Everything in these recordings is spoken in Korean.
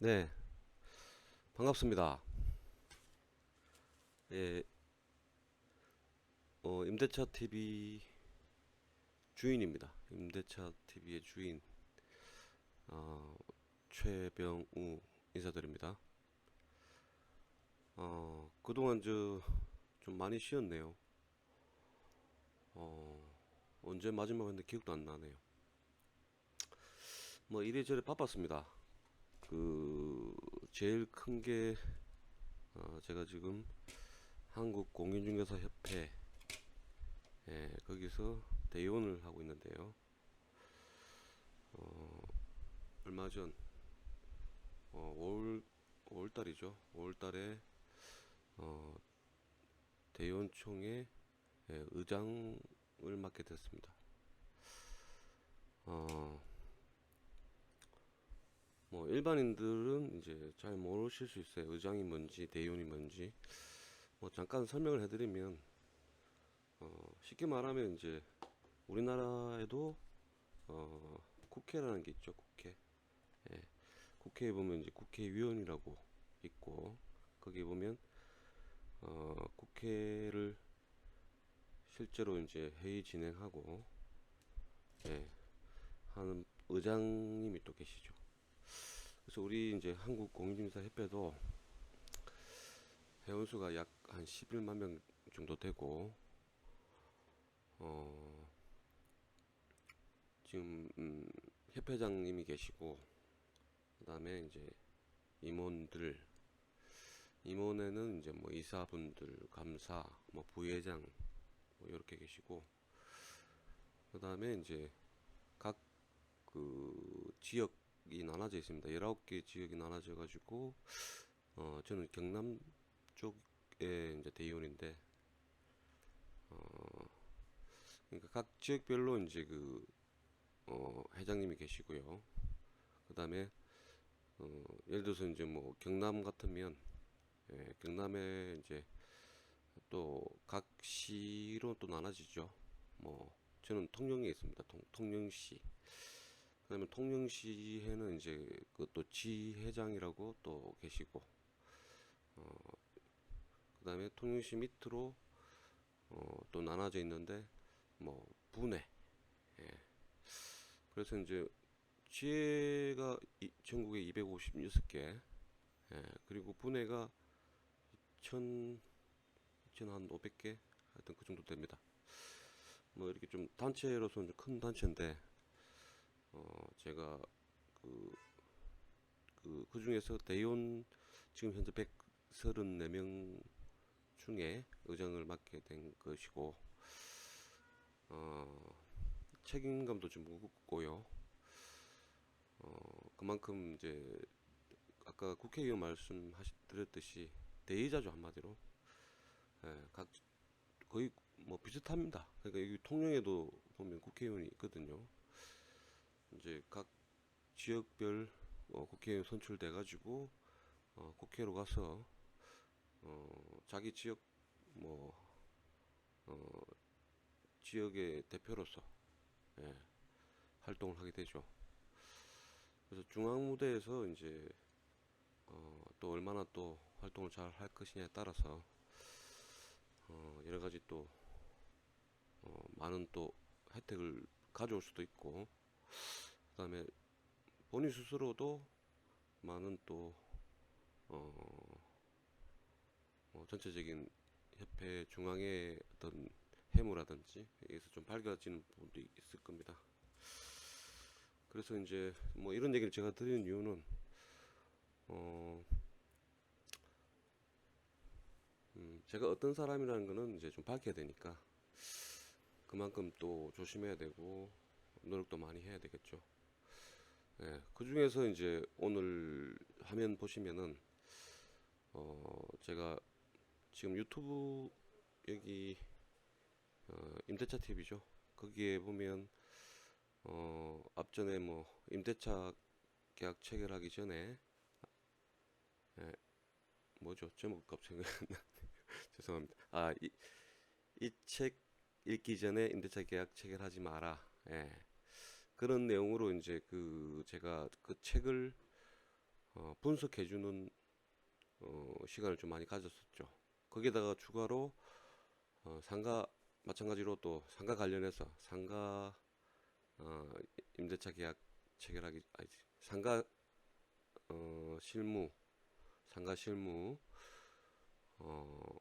네, 반갑습니다. 예, 임대차 TV 주인입니다. 임대차 TV의 주인, 어, 최병우 인사드립니다. 그동안 좀 많이 쉬었네요. 어, 언제 마지막 했는데 기억도 안 나네요. 뭐 이래저래 바빴습니다. 제일 큰 게, 제가 지금 한국공인중개사협회, 거기서 대의원을 하고 있는데요. 얼마 전, 5월 달이죠. 5월 달에 어, 대의원총회 의장을 맡게 됐습니다. 어, 뭐 일반인들은 이제 잘 모르실 수 있어요. 의장이 뭔지 대의원이 뭔지. 뭐 잠깐 설명을 해드리면 쉽게 말하면 이제 우리나라에도 국회라는 게 있죠. 국회. 예, 국회에 보면 이제 국회의원이라고 있고 거기에 보면 국회를 실제로 이제 회의 진행하고 예, 하는 의장님이 또 계시죠. 그래서 우리 이제 한국공인중개사협회도 회원수가 약 한 11만 명 정도 되고 어, 지금 협회장님이 계시고 그다음에 이제 임원들 임원에는 이제 뭐 이사분들, 감사, 뭐 부회장 뭐 이렇게 계시고 그다음에 이제 각 지역이 나눠져 있습니다. 19개 지역이 나눠져 가지고 저는 경남 쪽에 이제 대의원인데 그러니까 각 지역별로 이제 회장님이 계시고요. 그다음에 예를 들어서 이제 뭐 경남 같으면 경남에 이제 또 각 시로 또 나눠지죠. 뭐 저는 통영에 있습니다. 통영시. 그다음에 통영시에는 이제 그 또 지회장이라고 또 계시고 그다음에 통영시 밑으로 또 나눠져 있는데 뭐 분회. 예. 그래서 이제 지회가 전국에 256개, 그리고 분해가 2천, 한 500개, 하여튼 그 정도 됩니다. 뭐 이렇게 좀 단체로서는 큰 단체인데, 제가 그, 그 중에서 대의원 지금 현재 134명 중에 의장을 맡게 된 것이고, 어, 책임감도 좀 무겁고요. 그만큼 이제 아까 국회의원 말씀드렸듯이 대의자죠 한마디로. 각 거의 뭐 비슷합니다. 그러니까 여기 통영에도 보면 국회의원이 있거든요. 이제 각 지역별 국회의원 선출돼 가지고 국회로 가서 자기 지역 뭐 지역의 대표로서 예, 활동을 하게 되죠. 그래서 중앙 무대에서 이제 또 얼마나 또 활동을 잘 할 것이냐에 따라서 여러 가지 또 많은 또 혜택을 가져올 수도 있고 그다음에 본인 스스로도 많은 또 전체적인 협회 중앙의 어떤 해무라든지 여기서 좀 밝아지는 부분도 있을 겁니다. 그래서 이제 뭐 이런 얘기를 제가 드리는 이유는 어, 제가 어떤 사람이라는 거는 이제 좀 밝혀야 되니까 그만큼 또 조심해야 되고 노력도 많이 해야 되겠죠. 그 중에서 이제 오늘 화면 보시면은 제가 지금 유튜브 여기 임대차 TV죠. 거기에 보면 앞전에 뭐 임대차 계약 체결하기 전에 뭐죠? 제목 갑자기 죄송합니다. 이 책 읽기 전에 임대차 계약 체결하지 마라. 그런 내용으로 이제 제가 그 책을 분석해주는 시간을 좀 많이 가졌었죠. 거기다가 추가로 상가 마찬가지로 또 상가 관련해서 상가 어, 임대차 계약 체결하기 아니지 상가 실무 상가 실무 어,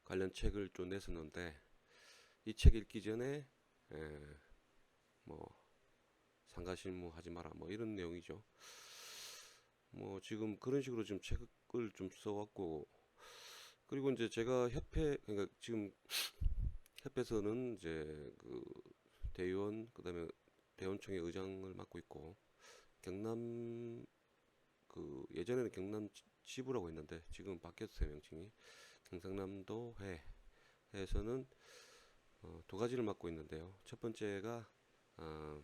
관련 책을 좀 냈었는데 이 책 읽기 전에 뭐 상가 실무 하지 마라 뭐 이런 내용이죠. 뭐 지금 그런 식으로 지금 책을 좀 써왔고 그리고 이제 제가 협회 그러니까 지금 협회에서는 이제 그 대의원 그다음에 대원총회 의장을 맡고 있고 경남 그 예전에는 경남 지부라고 했는데 지금 바뀌었어요 명칭이 경상남도 회에서는 두 가지를 맡고 있는데요. 첫 번째가 어,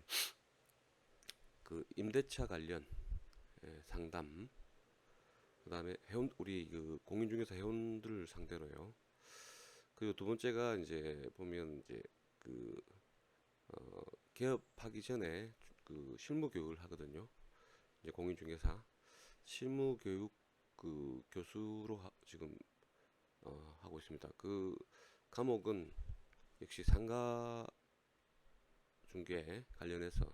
그 임대차 관련 상담 그다음에 회원 우리 그 공인중개사 회원들을 상대로요. 그리고 두 번째가 이제 보면 이제 그 개업하기 전에 그 실무 교육을 하거든요. 이제 공인중개사 실무 교육 그 교수로 지금 하고 있습니다. 그 과목은 역시 상가 중개 관련해서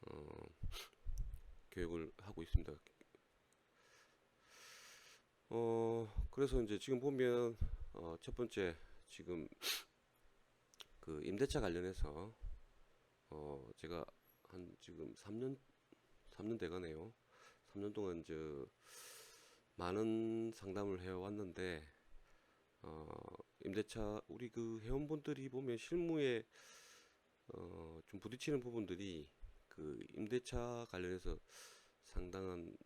어, 교육을 하고 있습니다. 그래서 이제 지금 보면 첫 번째 지금 그 임대차 관련해서 제가 한 지금 3년 돼가네요. 3년 동안 저 많은 상담을 해왔는데 임대차 우리 그 회원분들이 보면 실무에 좀 부딪히는 부분들이 그 임대차 관련해서 상당한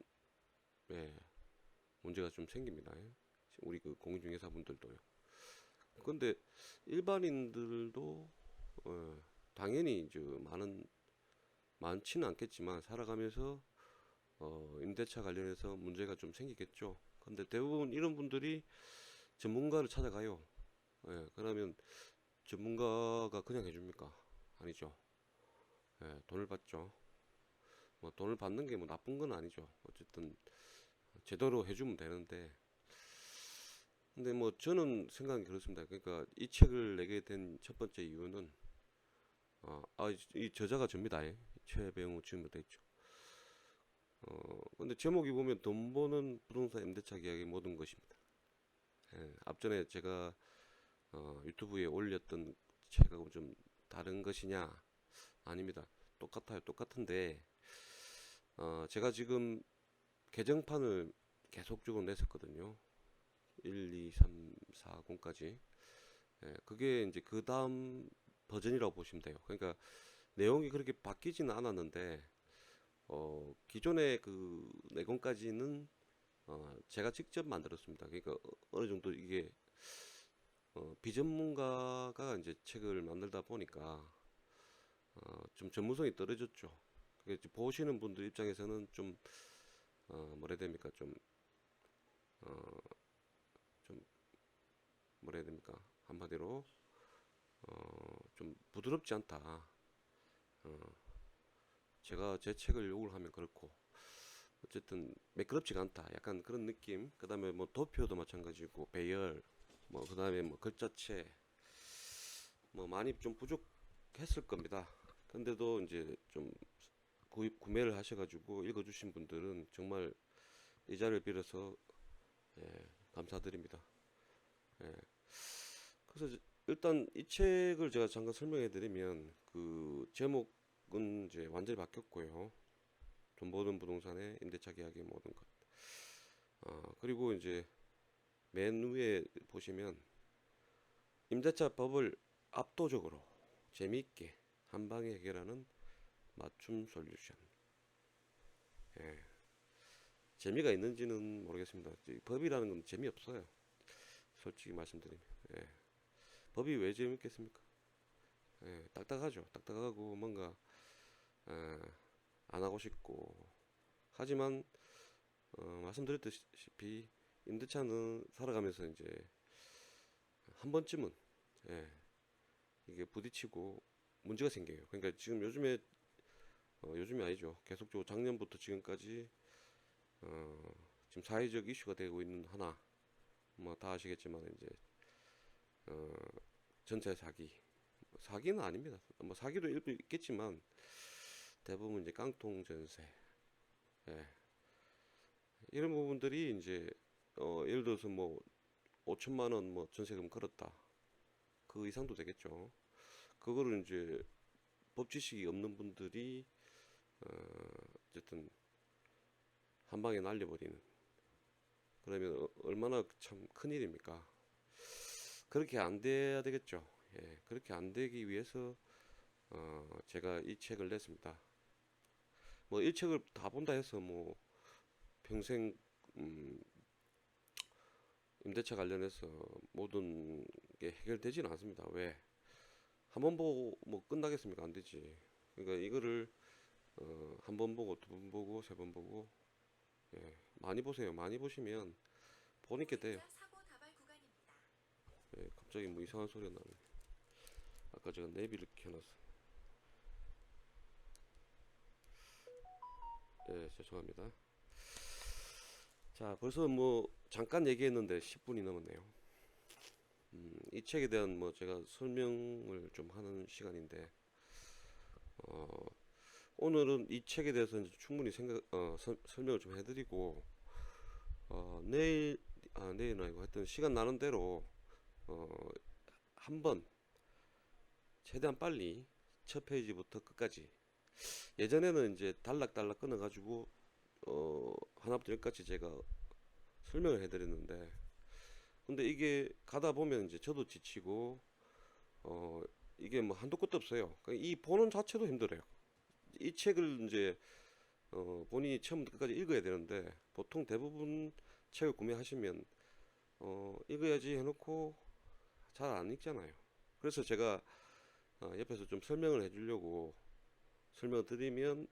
문제가 좀 생깁니다. 우리 그 공인중개사분들도요. 근데 일반인들도 당연히 이제 많지는 않겠지만 살아가면서 임대차 관련해서 문제가 좀 생기겠죠. 근데 대부분 이런 분들이 전문가를 찾아가요. 그러면 전문가가 그냥 해줍니까? 아니죠. 돈을 받죠. 뭐 돈을 받는 게 뭐 나쁜 건 아니죠. 어쨌든 제대로 해주면 되는데. 근데 뭐 저는 생각이 그렇습니다. 그러니까 이 책을 내게 된 첫 번째 이유는 이 저자가 접니다. 최배웅 지금 돼 있죠. 근데 제목이 보면 돈 버는 부동산 임대차 계약의 모든 것입니다. 앞전에 제가 유튜브에 올렸던 책하고 좀 다른 것이냐? 아닙니다. 똑같아요. 똑같은데 제가 지금 개정판을 계속적으로 냈었거든요. 1, 2, 3, 4, 0까지. 그게 이제 그 다음 버전이라고 보시면 돼요. 그러니까 내용이 그렇게 바뀌지는 않았는데 기존의 그 내용까지는 제가 직접 만들었습니다. 그러니까 어느 정도 이게 비전문가가 이제 책을 만들다 보니까 좀 전문성이 떨어졌죠. 그게 이제 보시는 분들 입장에서는 좀 뭐라 해야 됩니까? 좀 뭐라 해야 됩니까? 한마디로 좀 부드럽지 않다. 제가 제 책을 욕을 하면 그렇고 어쨌든 매끄럽지가 않다. 약간 그런 느낌. 그다음에 뭐 도표도 마찬가지고 배열, 뭐 그다음에 뭐 글자체 뭐 많이 좀 부족했을 겁니다. 근데도 이제 좀 구매를 하셔가지고 읽어주신 분들은 정말 이 자리를 빌어서 감사드립니다. 예. 그래서 일단 이 책을 제가 잠깐 설명해 드리면 그 제목은 이제 완전히 바뀌었고요. 돈 버는 부동산의 임대차 계약의 모든 것. 그리고 이제 맨 위에 보시면 임대차 법을 압도적으로 재미있게 한 방에 해결하는 맞춤 솔루션. 예. 재미가 있는지는 모르겠습니다. 법이라는 건 재미없어요. 솔직히 말씀드리면. 예. 법이 왜 재밌겠습니까? 딱딱하죠. 딱딱하고 뭔가 안 하고 싶고 하지만 말씀드렸다시피 임대차는 살아가면서 이제 한 번쯤은 이게 부딪히고 문제가 생겨요. 그러니까 지금 요즘에 요즘이 아니죠. 계속적으로 작년부터 지금까지 지금 사회적 이슈가 되고 있는 하나, 뭐 다 아시겠지만 이제 어, 전세 사기, 사기는 아닙니다. 뭐 사기도 일부 있겠지만 대부분 이제 깡통 전세, 예, 이런 부분들이 이제 예를 들어서 뭐 5천만 원 뭐 전세금 걸었다, 그 이상도 되겠죠. 그거를 이제 법 지식이 없는 분들이 어, 어쨌든 한 방에 날려버리는, 그러면 얼마나 참 큰일입니까? 그렇게 안 돼야 되겠죠. 예, 그렇게 안 되기 위해서 제가 이 책을 냈습니다. 뭐 이 책을 다 본다 해서 뭐 평생 음, 임대차 관련해서 모든 게 해결되지는 않습니다. 왜? 한 번 보고 뭐 끝나겠습니까? 안 되지. 그러니까 이거를 한 번 보고 두 번 보고 세 번 보고, 예, 많이 보세요. 많이 보시면 보니까 돼요. 예, 갑자기 뭐 이상한 소리가 나네. 아까 제가 내비를 켜놨어. 예, 죄송합니다. 자, 벌써 뭐 잠깐 얘기했는데 10분이 넘었네요. 이 책에 대한 뭐 제가 설명을 좀 하는 시간인데, 어, 오늘은 이 책에 대해서 이제 충분히 설명을 좀 해드리고, 내일은 아니고 하여튼 시간 나는 대로 어, 한번 최대한 빨리 첫 페이지부터 끝까지, 예전에는 이제 단락단락 끊어가지고 하나부터 열까지 제가 설명을 해드렸는데, 근데 이게 가다 보면 이제 저도 지치고 어 이게 뭐 한도 끝도 없어요. 그러니까 이 보는 자체도 힘들어요. 이 책을 이제 본인이 처음부터 끝까지 읽어야 되는데, 보통 대부분 책을 구매하시면 읽어야지 해놓고 잘 안 읽잖아요. 그래서 제가 옆에서 좀 설명을 해주려고, 설명을 드리면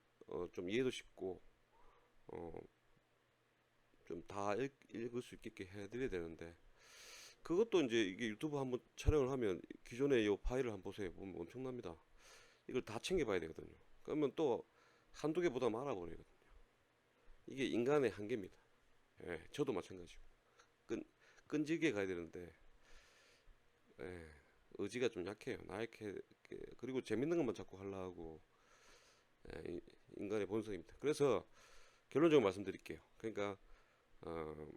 좀 이해도 쉽고 어, 좀 다 읽을 수 있게 해드려야 되는데, 그것도 이제 이게 유튜브 한번 촬영을 하면 기존의 이 파일을 한번 보세요. 보면 엄청납니다. 이걸 다 챙겨봐야 되거든요. 그러면 또 한두 개보다 말아버리거든요. 이게 인간의 한계입니다. 예, 저도 마찬가지고 끈 끈질기게 가야 되는데, 예, 의지가 좀 약해요. 나약해. 그리고 재밌는 것만 자꾸 하려고, 예, 인간의 본성입니다. 그래서 결론적으로 말씀드릴게요. 그러니까 어,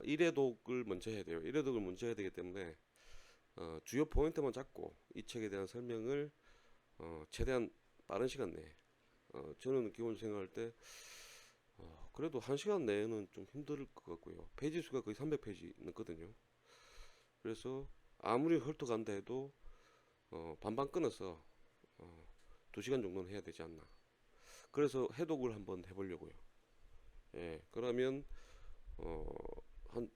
1회독을 먼저 해야 돼요. 1회독을 먼저 해야 되기 때문에 주요 포인트만 잡고 이 책에 대한 설명을 최대한 빠른 시간 내에, 저는 기본 생각할 때 그래도 1시간 내에는 좀 힘들 것 같고요. 페이지 수가 거의 300페이지 넘거든요. 그래서 아무리 헐떡한다 해도 반반 끊어서 2시간 정도는 해야 되지 않나. 그래서 해독을 한번 해보려고요. 예, 그러면 어, 한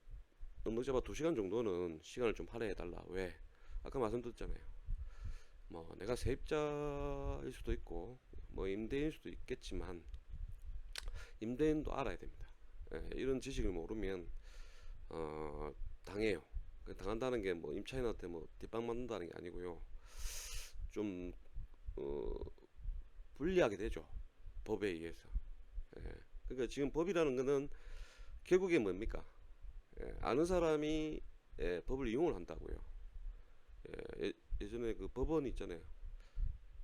넉넉 잡아 2시간 정도는 시간을 좀 할애해달라. 왜? 아까 말씀드렸잖아요. 뭐 내가 세입자일 수도 있고 뭐 임대인일 수도 있겠지만, 임대인도 알아야 됩니다. 예, 이런 지식을 모르면 당해요. 당한다는 게 뭐 임차인한테 뭐 뒷방 맞는다는 게 아니고요. 좀 어, 불리하게 되죠. 법에 의해서. 예. 그러니까 지금 법이라는 거는 결국에 뭡니까? 예, 아는 사람이 법을 이용을 한다고요. 예전에 그 법원 있잖아요.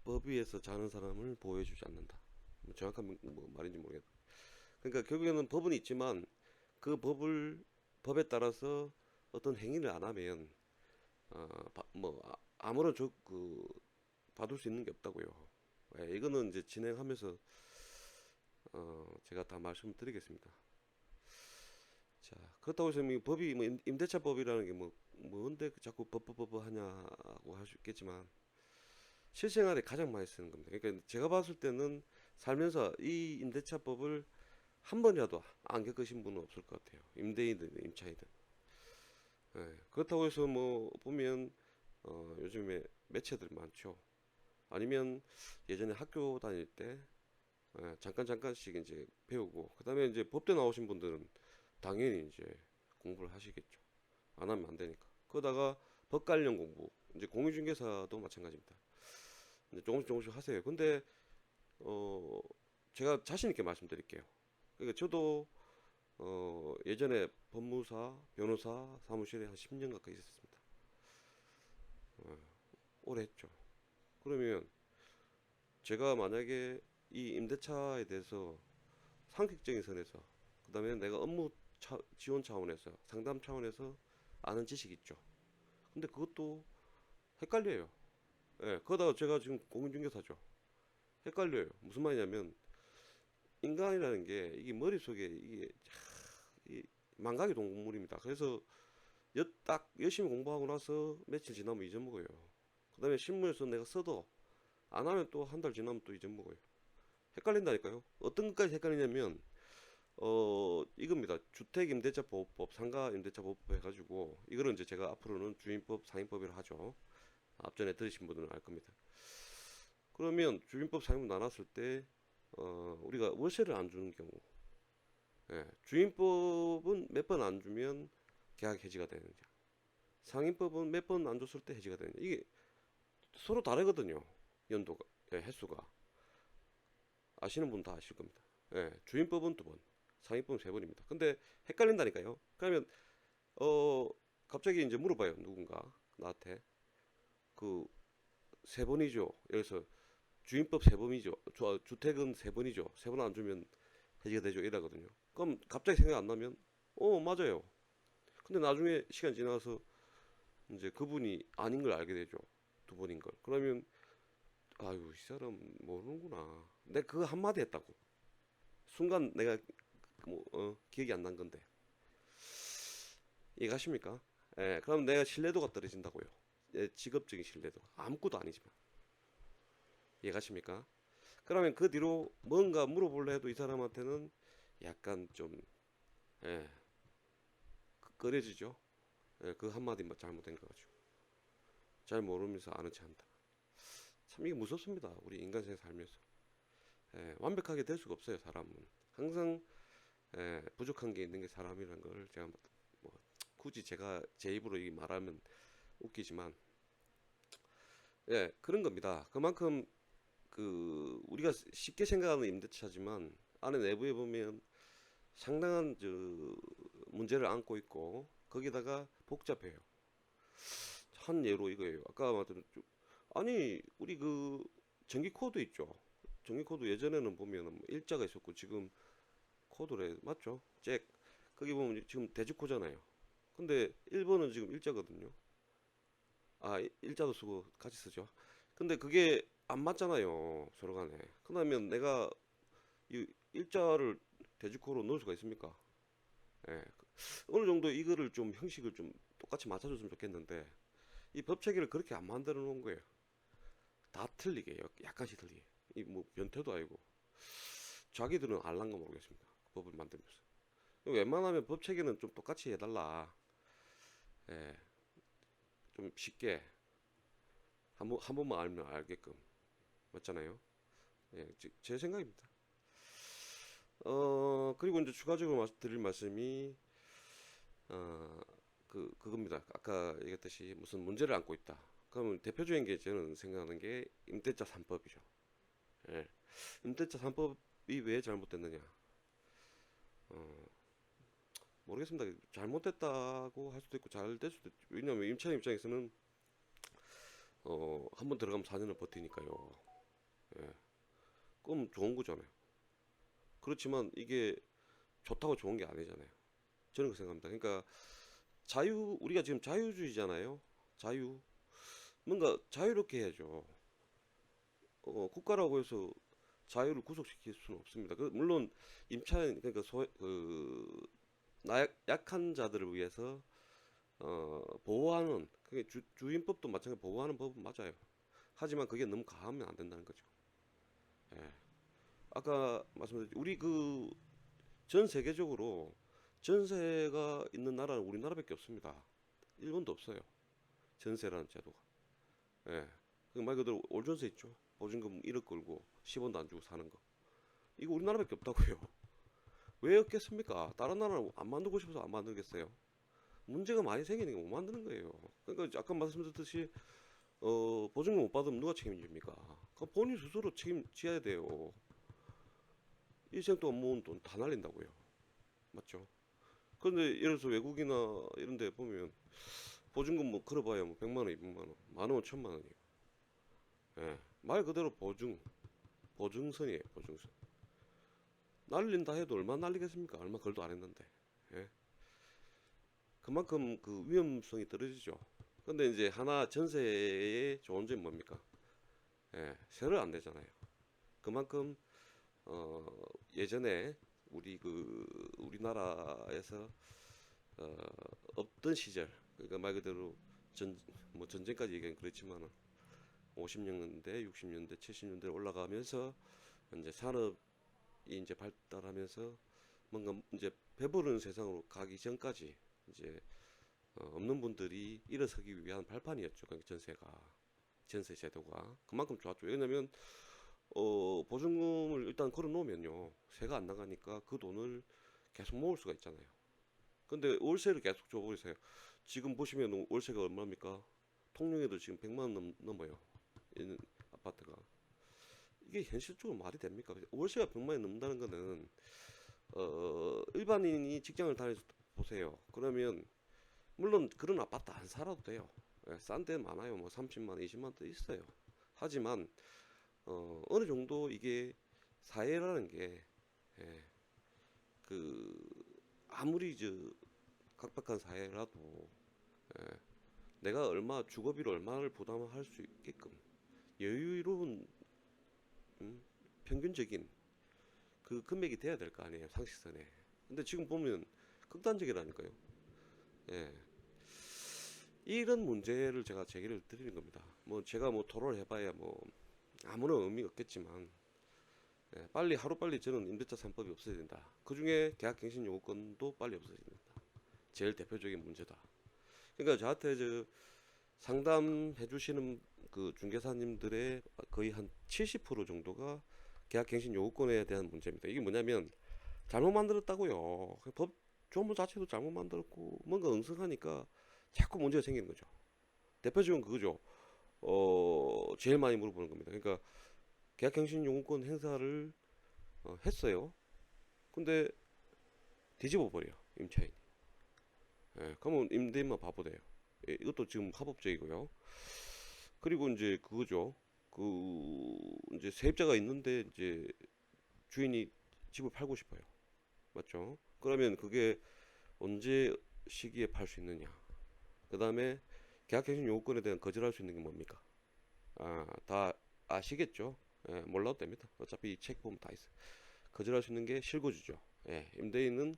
법 위에서 자는 사람을 보호해주지 않는다. 뭐 정확한 뭐 말인지 모르겠다. 그러니까 결국에는 법은 있지만 그 법에 따라서 어떤 행위를 안 하면 뭐 아무런 받을 수 있는 게 없다고요. 예, 이거는 이제 진행하면서 제가 다 말씀드리겠습니다. 자, 그렇다고 해서 이 법이 뭐 임대차 법이라는 게 뭔데 자꾸 법법 하냐고 할 수 있겠지만, 실생활에 가장 많이 쓰는 겁니다. 그러니까 제가 봤을 때는 살면서 이 임대차법을 한 번이라도 안 겪으신 분은 없을 것 같아요. 임대인든 임차인든. 예, 그렇다고 해서 뭐 보면 요즘에 매체들 많죠. 아니면 예전에 학교 다닐 때 잠깐씩 이제 배우고, 그다음에 이제 법대 나오신 분들은 당연히 이제 공부를 하시겠죠. 안 하면 안 되니까. 그러다가 법 관련 공부, 이제 공인중개사도 마찬가지입니다. 이제 조금씩 조금씩 하세요. 근데 어 제가 자신 있게 말씀드릴게요. 그러니까 저도 예전에 법무사, 변호사 사무실에 한 10년 가까이 있었습니다. 어, 오래 했죠. 그러면 제가 만약에 이 임대차에 대해서 상식적인 선에서, 그다음에 내가 업무 지원 차원에서, 상담 차원에서 아는 지식이 있죠. 근데 그것도 헷갈려요. 예, 그러다가 제가 지금 공인중개사죠. 헷갈려요. 무슨 말이냐면 인간이라는 게 이게 머릿속에 이게 이 망각의 동물입니다. 그래서 딱 열심히 공부하고 나서 며칠 지나면 잊어먹어요. 그다음에 신문에서 내가 써도 안 하면 또 한 달 지나면 또 잊어먹어요. 헷갈린다니까요. 어떤 것까지 헷갈리냐면 이겁니다. 주택임대차보호법, 상가임대차보호법 해가지고 이거는 이제 제가 앞으로는 주임법, 상임법이라 하죠. 앞전에 들으신 분들은 알 겁니다. 그러면 주임법, 상임법 나눴을 때 우리가 월세를 안 주는 경우, 예, 주임법은 몇 번 안 주면 계약 해지가 되느냐, 상임법은 몇 번 안 줬을 때 해지가 되느냐, 이게 서로 다르거든요. 연도가, 예, 횟수가. 아시는 분 다 아실 겁니다. 예, 주임법은 두 번, 상임법은 세 번입니다. 근데 헷갈린다니까요. 그러면 갑자기 이제 물어봐요. 누군가 나한테 그 세 번이죠. 여기서 주임법 세 번이죠. 주택은 세 번이죠. 세 번 안 주면 해지가 되죠. 이러거든요. 그럼 갑자기 생각 안 나면 맞아요. 근데 나중에 시간 지나서 이제 그분이 아닌 걸 알게 되죠. 두 번인 걸. 그러면 아유 이 사람 모르는구나. 내가 그거 한마디 했다고. 순간 내가 뭐 기억이 안 난 건데 이해가십니까? 예, 그럼 내가 신뢰도가 떨어진다고요. 예, 직업적인 신뢰도 아무것도 아니지만 이해가십니까? 그러면 그 뒤로 뭔가 물어볼래 해도 이 사람한테는 약간 좀 예, 꺼려지죠. 예, 그 한마디만 잘못된 거 가지고 잘 모르면서 아는 체 한다. 참 이게 무섭습니다. 우리 인간생 살면서 예, 완벽하게 될 수가 없어요. 사람은 항상 부족한 게 있는 게 사람이라는 걸 제가 뭐 굳이 제가 제 입으로 이 말하면 웃기지만 예 그런 겁니다. 그만큼 그 우리가 쉽게 생각하는 임대차지만 안에 내부에 보면 상당한 문제를 안고 있고 거기다가 복잡해요. 한 예로 이거예요. 아까 말했던 아니 우리 그 전기 코드 있죠. 전기 코드 예전에는 보면 뭐 일자가 있었고 지금 코드래 맞죠? 잭 거기 보면 지금 대지코잖아요. 근데 1번은 지금 일자거든요. 아 일자도 쓰고 같이 쓰죠. 근데 그게 안 맞잖아요 서로 간에. 그러면 내가 이 일자를 대지코로 넣을 수가 있습니까? 예. 어느 정도 이거를 좀 형식을 좀 똑같이 맞춰줬으면 좋겠는데 이 법 체계를 그렇게 안 만들어 놓은 거예요. 다 틀리게 약간씩 틀리게. 이 뭐 변태도 아니고 자기들은 알란가 모르겠습니다. 법을 만들면서. 웬만하면 법 체계는 좀 똑같이 해달라. 예, 좀 쉽게 한 번만 알면 알게끔 맞잖아요. 예, 제 생각입니다. 그리고 이제 추가적으로 드릴 말씀이 그겁니다. 아까 얘기했듯이 무슨 문제를 안고 있다. 그러면 대표적인 게 저는 생각하는 게 임대차 3법이죠. 예. 임대차 3법이 왜 잘못됐느냐? 어, 모르겠습니다. 잘못됐다고 할 수도 있고 잘 될 수도 있죠. 왜냐하면 임차인 입장에서는 한 번 들어가면 4년을 버티니까요. 예. 그럼 좋은 거잖아요. 그렇지만 이게 좋다고 좋은 게 아니잖아요. 저는 그렇게 생각합니다. 그러니까 우리가 지금 자유주의잖아요. 자유. 뭔가 자유롭게 해야죠. 국가라고 해서 자유를 구속시킬 수는 없습니다. 물론 임차인 그러니까 약한 자들을 위해서 보호하는 그게 주임법도 마찬가지 보호하는 법은 맞아요. 하지만 그게 너무 가하면 안 된다는 거죠. 예. 아까 말씀드렸죠. 우리 그 전 세계적으로 전세가 있는 나라는 우리나라밖에 없습니다. 일본도 없어요. 전세라는 제도가. 예. 말 그대로 올전세 있죠. 보증금 1억 걸고 10원도 안 주고 사는 거. 이거 우리나라밖에 없다고요. 왜 없겠습니까? 다른 나라는 안 만들고 싶어서 안 만들겠어요. 문제가 많이 생기는 게 못 만드는 거예요. 그러니까 아까 말씀드렸듯이 보증금 못 받으면 누가 책임집니까? 그 본인 스스로 책임져야 돼요. 일생 동안 모은 돈 다 날린다고요. 맞죠? 근데 예를 들어서 외국이나 이런 데 보면 보증금 뭐 걸어봐야 뭐 100만 원, 200만 원, 만 원, 1000만 원이에요. 예. 말 그대로 보증선이에요, 보증선. 날린다 해도 얼마 날리겠습니까? 얼마 걸도 안 했는데. 예. 그만큼 그 위험성이 떨어지죠. 근데 이제 하나 전세의 좋은 점이 뭡니까? 예, 세를 안 내잖아요. 그만큼 어, 예전에 우리나라에서 어, 없던 시절, 그러니까 말 그대로 뭐 전쟁까지 얘기하면 그렇지만은 50년대, 60년대, 70년대 올라가면서 이제 산업이 이제 발달하면서 뭔가 이제 배부른 세상으로 가기 전까지 이제 없는 분들이 일어서기 위한 발판이었죠. 그 전세 제도가 그만큼 좋았죠. 왜냐면 보증금을 일단 걸어 놓으면요 세가 안 나가니까 그 돈을 계속 모을 수가 있잖아요. 근데 월세를 계속 줘버리세요. 지금 보시면 월세가 얼마입니까? 통영에도 지금 100만 원 넘어요. 있는 아파트가. 이게 현실적으로 말이 됩니까? 월세가 100만 원 넘는다는 거는 일반인이 직장을 다녀서 보세요. 그러면 물론 그런 아파트 안 살아도 돼요. 예, 싼 데 많아요. 뭐 30만 원, 20만 원도 있어요. 하지만 어느 정도 이게 사회라는 게 예, 그 아무리 각박한 사회라도 예, 내가 주거비로 얼마를 부담할 수 있게끔 여유로운 평균적인 그 금액이 돼야 될 거 아니에요, 상식선에. 근데 지금 보면 극단적이라니까요. 예, 이런 문제를 제가 제기를 드리는 겁니다. 뭐 제가 뭐 토론을 해봐야 뭐 아무런 의미가 없겠지만 예, 하루빨리 저는 임대차 3법이 없어야 된다. 그 중에 계약갱신 요건도 빨리 없어야 된다. 제일 대표적인 문제다. 그러니까 저한테 상담해 주시는 그 중개사님들의 거의 한 70% 정도가 계약갱신 요건에 대한 문제입니다. 이게 뭐냐면 잘못 만들었다고요. 법 조문 자체도 잘못 만들었고 뭔가 엉성하니까 자꾸 문제가 생기는 거죠. 대표적인 그거죠. 제일 많이 물어보는 겁니다. 그러니까 계약갱신 요구권 행사를 했어요. 근데 뒤집어 버려요, 임차인이. 예, 그러면 임대인만 바보 돼요. 예, 이것도 지금 합법적이고요. 그리고 이제 그거죠. 이제 세입자가 있는데 이제 주인이 집을 팔고 싶어요. 맞죠? 그러면 그게 언제 시기에 팔 수 있느냐? 그 다음에 계약갱신 요구권에 대한 거절할 수 있는 게 뭡니까? 다 아시겠죠? 예, 몰라도 됩니다. 어차피 이 책 보면 다 있어요. 거절할 수 있는 게 실거주죠. 예, 임대인은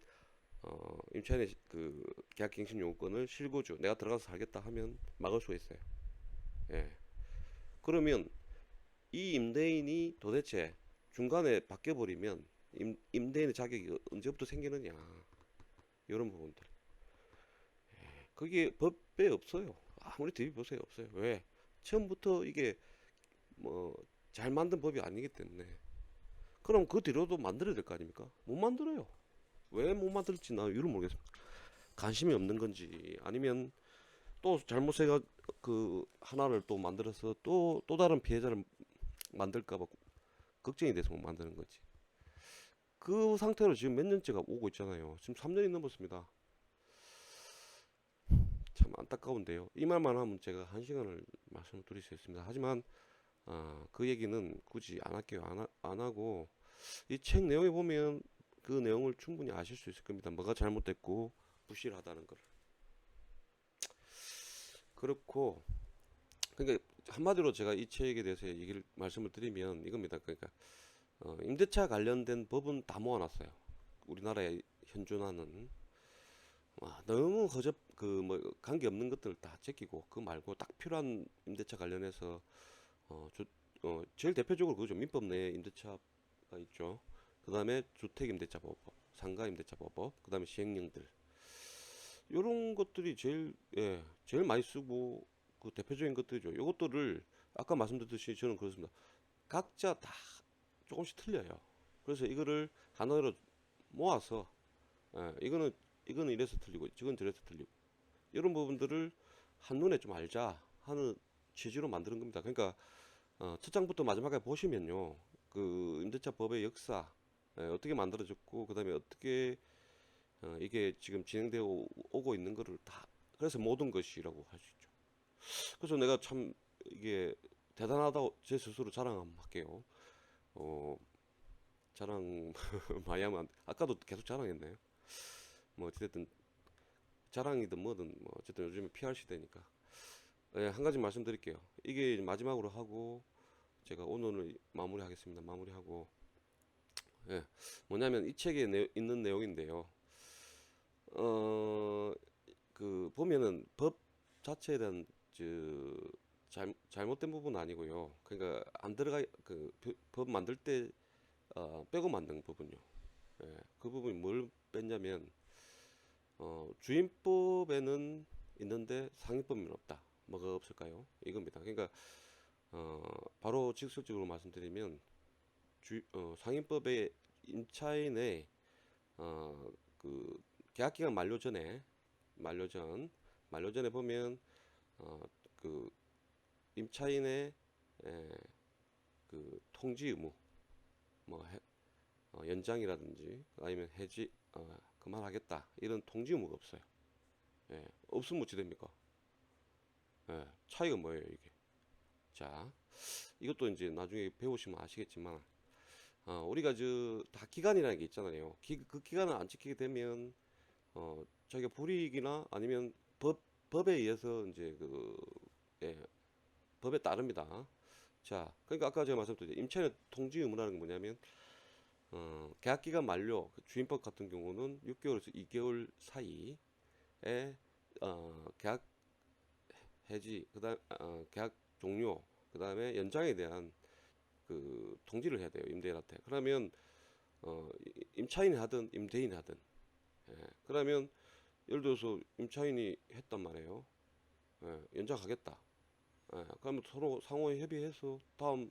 임차인의 그 계약갱신 요구권을 실거주, 내가 들어가서 살겠다 하면 막을 수가 있어요. 예. 그러면 이 임대인이 도대체 중간에 바뀌어버리면 임대인의 자격이 언제부터 생기느냐? 이런 부분들. 그게 법에 없어요. 아무리 대비 보세요. 없어요. 왜? 처음부터 이게 뭐 잘 만든 법이 아니기 때문에. 그럼 그 뒤로도 만들어야 될 거 아닙니까? 못 만들어요. 왜 못 만들지 나 이유를 모르겠습니다. 관심이 없는 건지 아니면 또 잘못해가 그 하나를 또 만들어서 또 다른 피해자를 만들까 봐 걱정이 돼서 못 만드는 거지. 그 상태로 지금 몇 년째가 오고 있잖아요. 지금 3년이 넘었습니다. 참 안타까운데요. 이 말만 하면 제가 1시간을 말씀을 드릴 수 있습니다. 하지만 그 얘기는 굳이 안 할게요. 안 하고 이 책 내용에 보면 그 내용을 충분히 아실 수 있을 겁니다. 뭐가 잘못됐고 부실하다는 걸. 그렇고 그러니까 한마디로 제가 이 책에 대해서 말씀을 드리면 이겁니다. 그러니까 임대차 관련된 법은 다 모아놨어요. 우리나라에 현존하는 너무 그 뭐 관계 없는 것들 다 제끼고 그 말고 딱 필요한 임대차 관련해서 제일 대표적으로 그거죠. 민법 내에 임대차가 있죠. 그 다음에 주택임대차보호법, 상가임대차보호법, 그 다음에 시행령들 이런 것들이 제일 많이 쓰고 그 대표적인 것들이죠. 이것들을 아까 말씀드렸듯이 저는 그렇습니다. 각자 다 조금씩 틀려요. 그래서 이거를 하나로 모아서 이거는 이래서 틀리고 저건 저래서 틀리고 이런 부분들을 한눈에 좀 알자 하는 취지로 만드는 겁니다. 그러니까 첫 장부터 마지막에 보시면요, 그 임대차 법의 역사, 어떻게 만들어졌고 그다음에 어떻게 이게 지금 진행되어 오고 있는 거를 다, 그래서 모든 것이라고 할 수 있죠. 그래서 내가 참 이게 대단하다고 제 스스로 자랑 한번 할게요. 어, 자랑 많이 하면 아까도 계속 자랑했네요. 뭐 어쨌든 자랑이든 뭐든 뭐 어쨌든 요즘에 PR 시대니까. 예, 한 가지 말씀드릴게요. 이게 마지막으로 하고 제가 오늘을 마무리하겠습니다. 마무리하고, 예, 뭐냐면 이 책에 있는 내용인데요. 어, 그 보면은 법 자체에 대한 잘못된 부분은 아니고요. 그러니까 안 들어가 그 법 만들 때 빼고 만든 부분요. 예, 그 부분이 뭘 뺐냐면 주임법에는 있는데 상임법에는 없다. 뭐가 없을까요? 이겁니다. 그러니까 바로 직설적으로 말씀드리면 상임법의 임차인의 그 계약기간 만료 전에 보면 어, 그 임차인의 에, 그 통지 의무, 뭐 연장이라든지 아니면 해지 그만하겠다 이런 통지 의무가 없어요. 예, 없으면 어찌 됩니까? 예, 차이가 뭐예요 이게? 자, 이것도 이제 나중에 배우시면 아시겠지만 우리가 저 다 기간이라는 게 있잖아요. 그 기간을 안 지키게 되면 자기가 불이익이나 아니면 법에 의해서 이제 예, 법에 따릅니다. 자, 그러니까 아까 제가 말씀드린 임차인의 통지 의무라는 게 뭐냐면 계약 기간 만료, 그 주임법 같은 경우는 6개월에서 2개월 사이에 계약 해지, 그다음 계약 종료, 그다음에 연장에 대한 그 통지를 해야 돼요 임대인한테. 그러면 임차인이 하든 임대인이 하든, 예, 그러면 예를 들어서 임차인이 했단 말이에요. 예, 연장하겠다. 예, 그러면 서로 상호에 협의해서 다음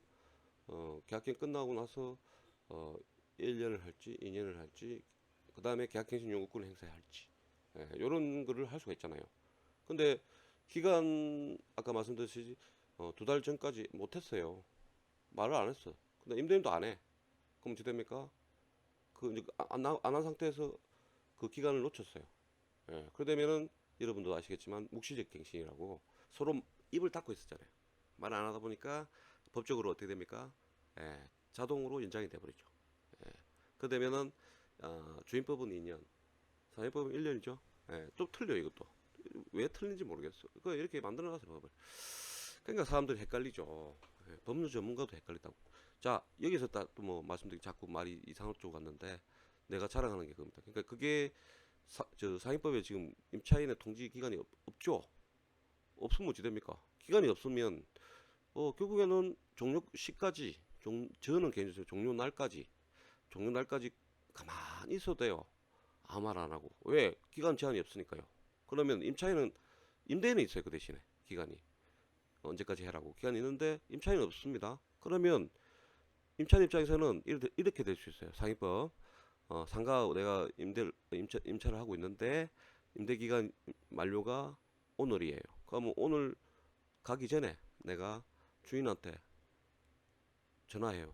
계약갱 끝나고 나서 어, 1년을 할지 2년을 할지 그 다음에 계약갱신 요구권을 행사할지, 이런 거를 할 수가 있잖아요. 근데 기간 아까 말씀드렸듯이 2달 전까지 못했어요. 말을 안 했어. 근데 임대인도 안 해. 그럼 어떻게 됩니까? 그 이제 안한 상태에서 그 기간을 놓쳤어요. 예, 그러되면은 여러분도 아시겠지만 묵시적 갱신이라고 서로 입을 닫고 있었잖아요. 말 안 하다 보니까 법적으로 어떻게 됩니까? 예, 자동으로 연장이 돼버리죠. 예, 그러되면은 주임법은 2년, 사회법은 1년이죠. 예, 좀 틀려 이것도. 왜 틀린지 모르겠어. 그 이렇게 만들어놨어요 법을. 그러니까 사람들이 헷갈리죠. 예, 법률 전문가도 헷갈린다고. 자, 여기서 또 뭐 말씀드리 자꾸 말이 이상한 쪽 갔는데 내가 자랑하는 게 그겁니다. 그러니까 그게 저 상위법에 지금 임차인의 통지 기간이 없죠. 없으면 어찌 됩니까? 기간이 없으면 결국에는 종료 시까지 저는 개인적으로 종료 날까지 가만히 있어도 돼요. 아무 말 안 하고. 왜? 기간 제한이 없으니까요. 그러면 임차인은 임대인은 있어요. 그 대신에 기간이 언제까지 해라고 기간이 있는데 임차인은 없습니다. 그러면 임차인 입장에서는 이렇게 될 수 있어요. 상위법 상가 내가 임차를 하고 있는데 임대 기간 만료가 오늘이에요. 그러면 오늘 가기 전에 내가 주인한테 전화해요.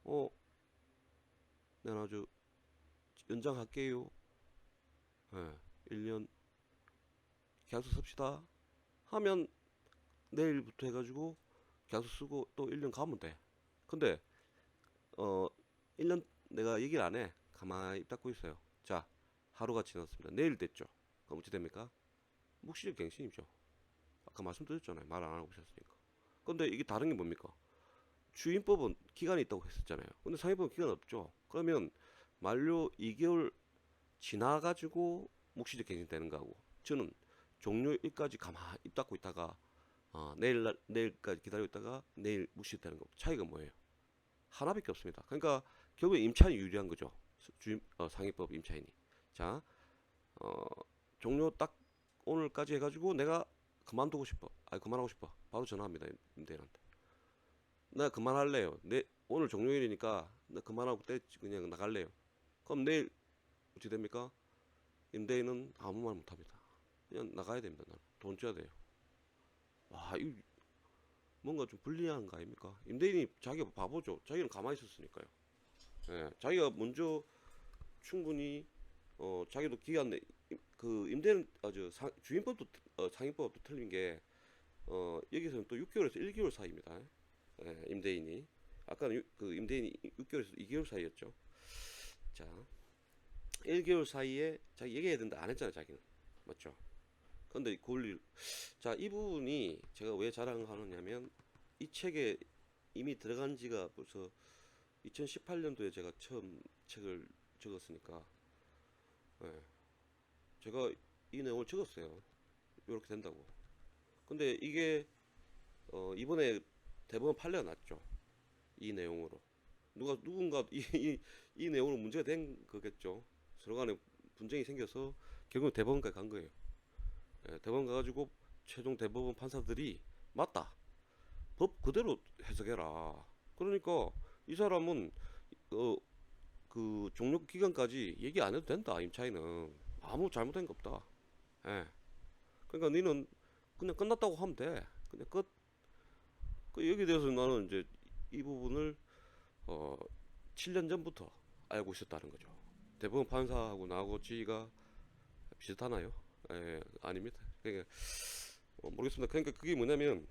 어, 내가 아주 연장할게요. 예, 1년 계약서 씁시다. 하면 내일부터 해가지고 계약서 쓰고 또 1년 가면 돼. 근데 어 1년 내가 얘기를 안 해. 가만히 입 닫고 있어요. 자, 하루가 지났습니다. 내일 됐죠. 그럼 어찌 됩니까? 묵시적 갱신이죠. 아까 말씀드렸잖아요. 말 안 하고 오셨으니까. 근데 이게 다른 게 뭡니까? 주임법은 기간이 있다고 했었잖아요. 근데 상위법은 기간 없죠. 그러면 만료 2개월 지나가지고 묵시적 갱신 되는 거하고 저는 종료일까지 가만히 입 닫고 있다가 내일까지 기다리고 있다가 내일 묵시적 되는 거 차이가 뭐예요? 하나밖에 없습니다. 그러니까 결국에 임차인이 유리한 거죠. 상위법 임차인이. 자, 어, 종료 딱 오늘까지 해가지고 내가 그만두고 싶어. 아니 그만하고 싶어. 바로 전화합니다. 임대인한테. 나 그만할래요. 오늘 종료일이니까 나 그만하고 그냥 나갈래요. 그럼 내일 어떻게 됩니까? 임대인은 아무 말 못합니다. 그냥 나가야 됩니다. 나는 돈 줘야 돼요. 와, 이 뭔가 좀 불리한 거 아닙니까? 임대인이 자기가 바보죠. 자기는 가만히 있었으니까요. 예, 자기가 먼저 충분히 자기도 기간 내 그 임대는 주인법도 상인법도 틀린 게 여기서는 또 6개월에서 1개월 사이입니다. 예, 임대인이 아까는 그 임대인이 6개월에서 2개월 사이였죠. 자, 1개월 사이에 자기 얘기해야 된다 안 했잖아요, 자기는. 맞죠? 근데 그 권리 자, 이 부분이 제가 왜 자랑하느냐면 이 책에 이미 들어간 지가 벌써 2018년도에 제가 처음 책을 적었으니까 예, 제가 이 내용을 적었어요. 이렇게 된다고. 근데 이게 이번에 대법원 판례가 났죠. 이 내용으로. 누군가 이 내용으로 문제가 된 거겠죠. 서로 간에 분쟁이 생겨서 결국 대법원까지 간 거예요. 예, 대법원 가가지고 최종 대법원 판사들이 맞다. 법 그대로 해석해라. 그러니까 이 사람은 어, 그 종료 기간까지 얘기 안 해도 된다. 임차인은 아무 잘못된 거 없다. 예. 그러니까 너는 그냥 끝났다고 하면 돼. 그냥 끝. 여기에 대해서 나는 이제 이 부분을 어, 7년 전부터 알고 있었다는 거죠. 대법원 판사하고 나하고 지위가 비슷하나요? 예, 아닙니다. 그러니까 모르겠습니다. 그러니까 그게 뭐냐면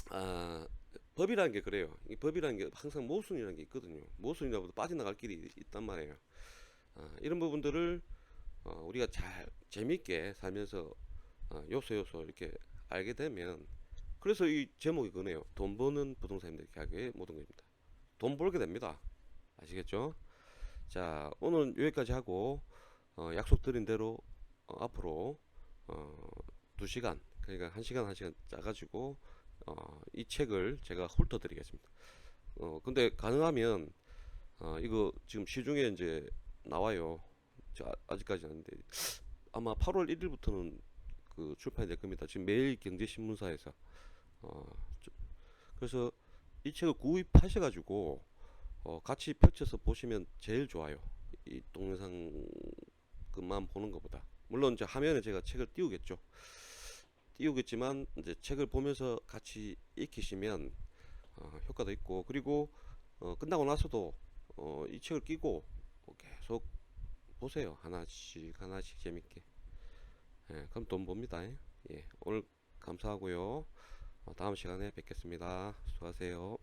아, 법이라는 게 그래요. 이 법이라는 게 항상 모순이라는 게 있거든요. 모순이라고도 빠져나갈 길이 있단 말이에요. 이런 부분들을 우리가 잘 재밌게 살면서 요소 요소 이렇게 알게 되면 그래서 이 제목이 그네요. 돈 버는 부동산 임대 계약의 모든 것입니다. 돈 벌게 됩니다. 아시겠죠? 자, 오늘 여기까지 하고 약속드린 대로 앞으로 어, 2시간 그러니까 1시간 1시간 짜가지고 이 책을 제가 훑어드리겠습니다. 근데 가능하면 이거 지금 시중에 이제 나와요. 아직까지 아닌데 아마 8월 1일부터는 그 출판이 될 겁니다. 지금 매일 경제신문사에서 어, 그래서 이 책을 구입하셔가지고 같이 펼쳐서 보시면 제일 좋아요. 이 동영상 그만 보는 것보다. 물론 이제 화면에 제가 책을 띄우겠죠. 띄우겠지만 이제 책을 보면서 같이 익히시면 효과도 있고 그리고 끝나고 나서도 이 책을 끼고 계속 보세요. 하나씩 하나씩 재밌게. 예, 그럼 돈 법니다. 예, 오늘 감사하고요. 다음 시간에 뵙겠습니다. 수고하세요.